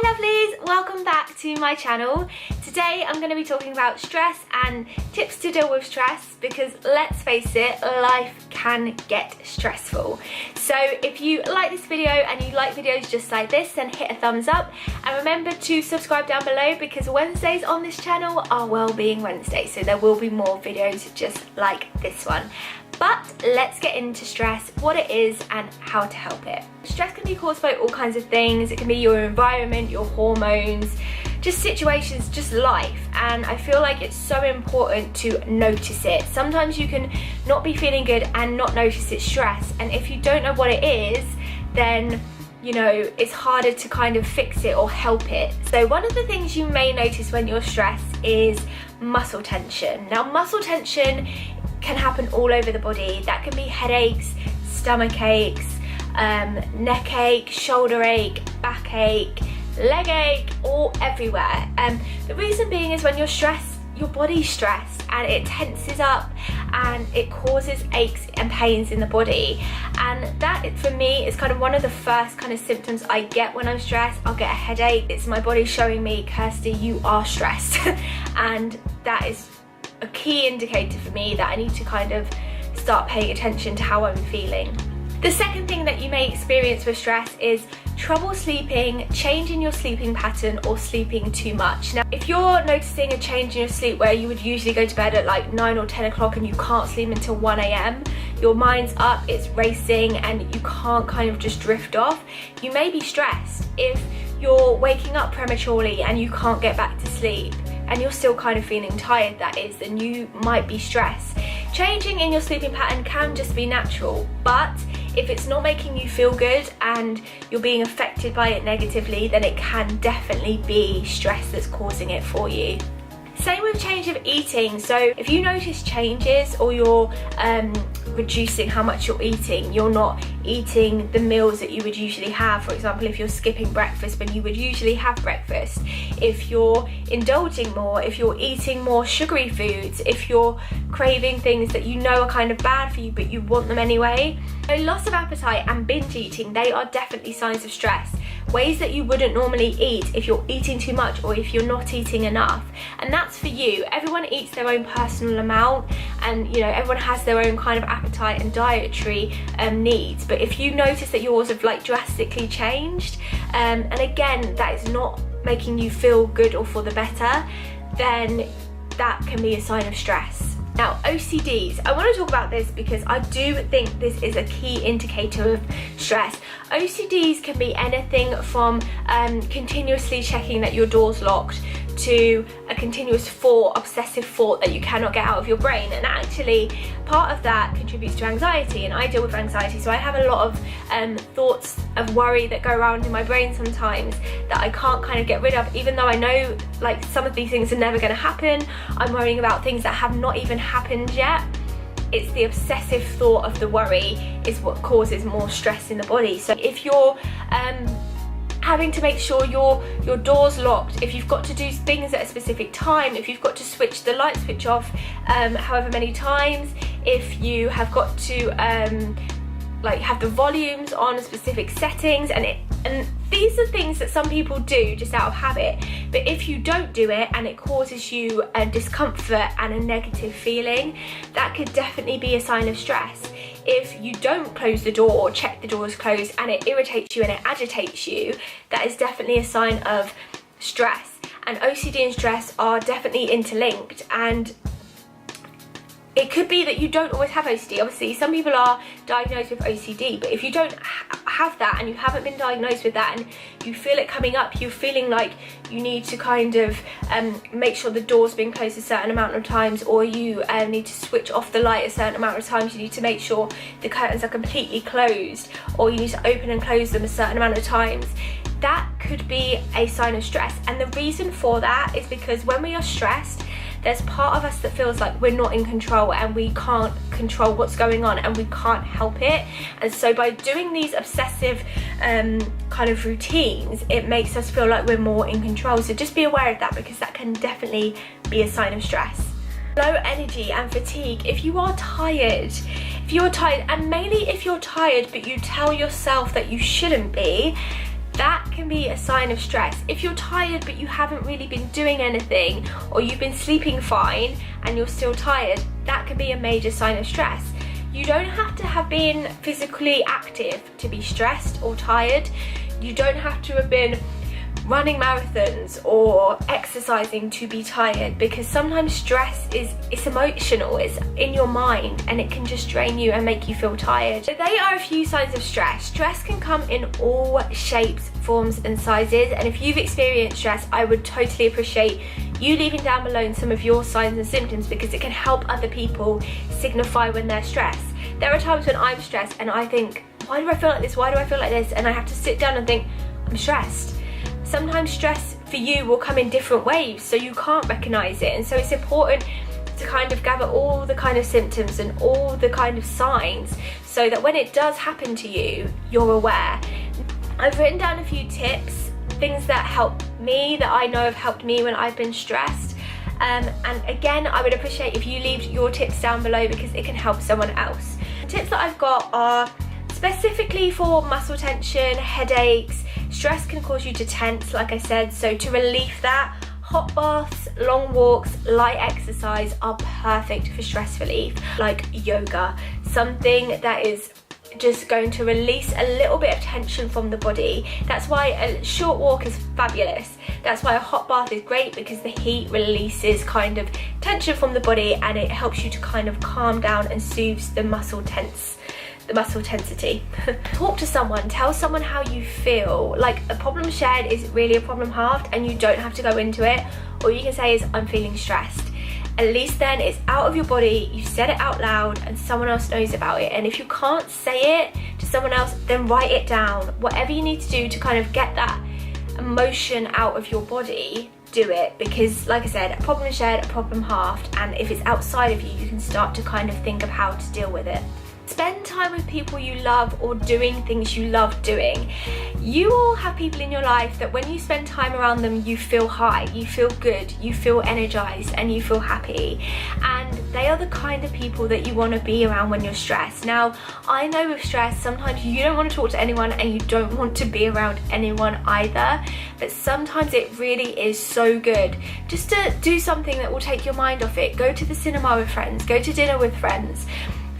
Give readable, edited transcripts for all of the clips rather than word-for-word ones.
Hi lovelies, welcome back to my channel. Today I'm going to be talking about stress and tips to deal with stress because let's face it, life can get stressful. So if you like this video and you like videos just like this, then hit a thumbs up and remember to subscribe down below because Wednesdays on this channel are Wellbeing Wednesdays, so there will be more videos just like this one. But let's get into stress, what it is and how to help it. Stress can be caused by all kinds of things. It can be your environment, your hormones, just situations, just life. And I feel like it's so important to notice it. Sometimes you can not be feeling good and not notice it's stress. And if you don't know what it is, then you know, it's harder to kind of fix it or help it. So one of the things you may notice when you're stressed is muscle tension. Now muscle tension can happen all over the body. That can be headaches, stomach aches, neck ache, shoulder ache, back ache, leg ache, all everywhere. The reason being is when you're stressed, your body's stressed and it tenses up and it causes aches and pains in the body. And that for me is kind of one of the first kind of symptoms I get when I'm stressed. I'll get a headache. It's my body showing me, Kirstie, you are stressed. And that is a key indicator for me that I need to kind of start paying attention to how I'm feeling. The second thing that you may experience with stress is trouble sleeping, change in your sleeping pattern or sleeping too much. Now if you're noticing a change in your sleep where you would usually go to bed at like 9 or 10 o'clock and you can't sleep until 1 AM, your mind's up, it's racing and you can't kind of just drift off, you may be stressed. If you're waking up prematurely and you can't get back to sleep and you're still kind of feeling tired, that is, then you might be stressed. Changing in your sleeping pattern can just be natural, but if it's not making you feel good and you're being affected by it negatively, then it can definitely be stress that's causing it for you. Same with change of eating. So if you notice changes or you're reducing how much you're eating, you're not eating the meals that you would usually have. For example, if you're skipping breakfast when you would usually have breakfast, if you're indulging more, if you're eating more sugary foods, if you're craving things that you know are kind of bad for you but you want them anyway. So loss of appetite and binge eating, they are definitely signs of stress. Ways that you wouldn't normally eat if you're eating too much or if you're not eating enough. And that's for you. Everyone eats their own personal amount and you know everyone has their own kind of appetite and dietary needs. But if you notice that yours have like drastically changed, and again that is not making you feel good or for the better, then that can be a sign of stress. Now OCDs, I want to talk about this because I do think this is a key indicator of stress. OCDs can be anything from continuously checking that your door's locked to a continuous obsessive thought that you cannot get out of your brain, and actually part of that contributes to anxiety, and I deal with anxiety, so I have a lot of thoughts of worry that go around in my brain sometimes that I can't kind of get rid of, even though I know like some of these things are never going to happen. I'm worrying about things that have not even happened yet. It's the obsessive thought of the worry is what causes more stress in the body. So if you're having to make sure your door's locked, if you've got to do things at a specific time, if you've got to switch the light switch off however many times, if you have got to like have the volumes on specific settings, and these are things that some people do just out of habit, but if you don't do it and it causes you a discomfort and a negative feeling, that could definitely be a sign of stress. If you don't close the door or check the door is closed and it irritates you and it agitates you, that is definitely a sign of stress. And OCD and stress are definitely interlinked, and it could be that you don't always have OCD. Obviously some people are diagnosed with OCD, but if you don't have that and you haven't been diagnosed with that and you feel it coming up, you're feeling like you need to kind of make sure the door's been closed a certain amount of times, or you need to switch off the light a certain amount of times, you need to make sure the curtains are completely closed, or you need to open and close them a certain amount of times, that could be a sign of stress. And the reason for that is because when we are stressed, there's part of us that feels like we're not in control and we can't control what's going on and we can't help it. And so by doing these obsessive kind of routines, it makes us feel like we're more in control. So just be aware of that because that can definitely be a sign of stress. Low energy and fatigue. If you are tired, and mainly if you're tired but you tell yourself that you shouldn't be, that can be a sign of stress. If you're tired but you haven't really been doing anything, or you've been sleeping fine and you're still tired, that could be a major sign of stress. You don't have to have been physically active to be stressed or tired. You don't have to have been running marathons or exercising to be tired, because sometimes stress it's emotional, it's in your mind, and it can just drain you and make you feel tired. So they are a few signs of stress. Stress can come in all shapes, forms and sizes, and if you've experienced stress, I would totally appreciate you leaving down below some of your signs and symptoms, because it can help other people signify when they're stressed. There are times when I'm stressed and I think, why do I feel like this? Why do I feel like this? And I have to sit down and think, I'm stressed. Sometimes stress for you will come in different waves, so you can't recognize it. And so it's important to kind of gather all the kind of symptoms and all the kind of signs, so that when it does happen to you, you're aware. I've written down a few tips, things that help me, that I know have helped me when I've been stressed. And again, I would appreciate if you leave your tips down below, because it can help someone else. The tips that I've got are specifically for muscle tension, headaches. Stress can cause you to tense, like I said, so to relieve that, hot baths, long walks, light exercise are perfect for stress relief, like yoga, something that is just going to release a little bit of tension from the body. That's why a short walk is fabulous. That's why a hot bath is great, because the heat releases kind of tension from the body, and it helps you to kind of calm down and soothes the muscle tensity. Talk to someone, tell someone how you feel. Like, a problem shared is really a problem halved, and you don't have to go into it. All you can say is, I'm feeling stressed. At least then it's out of your body, you said it out loud, and someone else knows about it. And if you can't say it to someone else, then write it down. Whatever you need to do to kind of get that emotion out of your body, do it, because like I said, a problem shared, a problem halved, and if it's outside of you, you can start to kind of think of how to deal with it. Spend time with people you love, or doing things you love doing. You all have people in your life that when you spend time around them, you feel high, you feel good, you feel energized, and you feel happy. And they are the kind of people that you want to be around when you're stressed. Now, I know with stress, sometimes you don't want to talk to anyone and you don't want to be around anyone either. But sometimes it really is so good just to do something that will take your mind off it. Go to the cinema with friends, go to dinner with friends.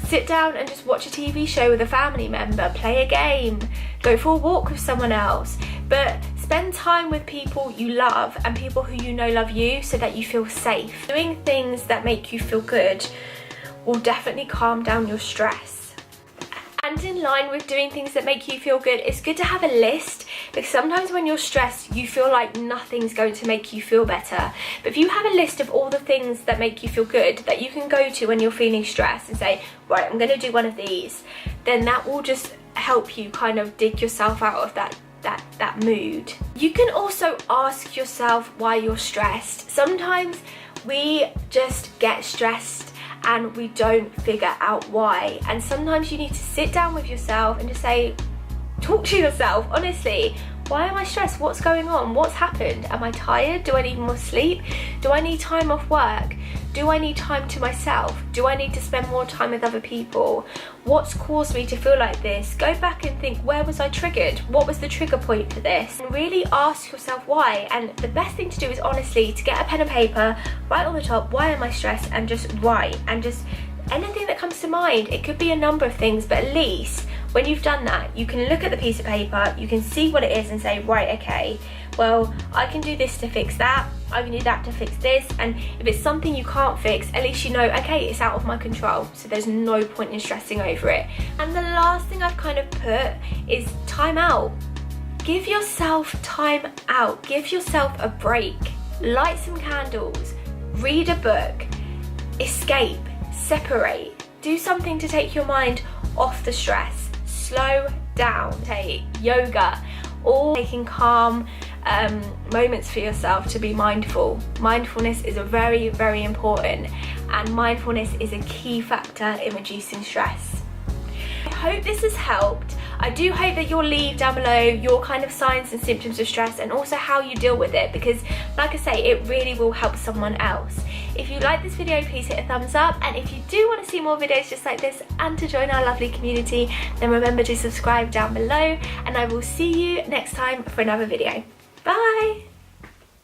Sit down and just watch a TV show with a family member, play a game, go for a walk with someone else. But spend time with people you love and people who you know love you, so that you feel safe. Doing things that make you feel good will definitely calm down your stress. And in line with doing things that make you feel good, it's good to have a list, because sometimes when you're stressed, you feel like nothing's going to make you feel better. But if you have a list of all the things that make you feel good, that you can go to when you're feeling stressed and say, right, I'm going to do one of these, then that will just help you kind of dig yourself out of that mood. You can also ask yourself why you're stressed. Sometimes we just get stressed and we don't figure out why, and sometimes you need to sit down with yourself and just say, talk to yourself honestly. Why am I stressed? What's going on? What's happened? Am I tired? Do I need more sleep? Do I need time off work? Do I need time to myself? Do I need to spend more time with other people? What's caused me to feel like this? Go back and think, where was I triggered? What was the trigger point for this? And really ask yourself why. And the best thing to do is honestly to get a pen and paper, write on the top, why am I stressed? And just write, and just anything that comes to mind. It could be a number of things, but at least when you've done that, you can look at the piece of paper, you can see what it is and say, right, okay, well, I can do this to fix that, I can do that to fix this. And if it's something you can't fix, at least you know, okay, it's out of my control, so there's no point in stressing over it. And the last thing I've kind of put is time out. Give yourself time out, give yourself a break, light some candles, read a book, escape, separate, do something to take your mind off the stress, slow down, take yoga, or taking calm moments for yourself to be mindful. Mindfulness is a very, very important, and mindfulness is a key factor in reducing stress. I hope this has helped. I do hope that you'll leave down below your kind of signs and symptoms of stress and also how you deal with it, because like I say, it really will help someone else. If you like this video, please hit a thumbs up, and if you do want to see more videos just like this and to join our lovely community, then remember to subscribe down below, and I will see you next time for another video. Bye!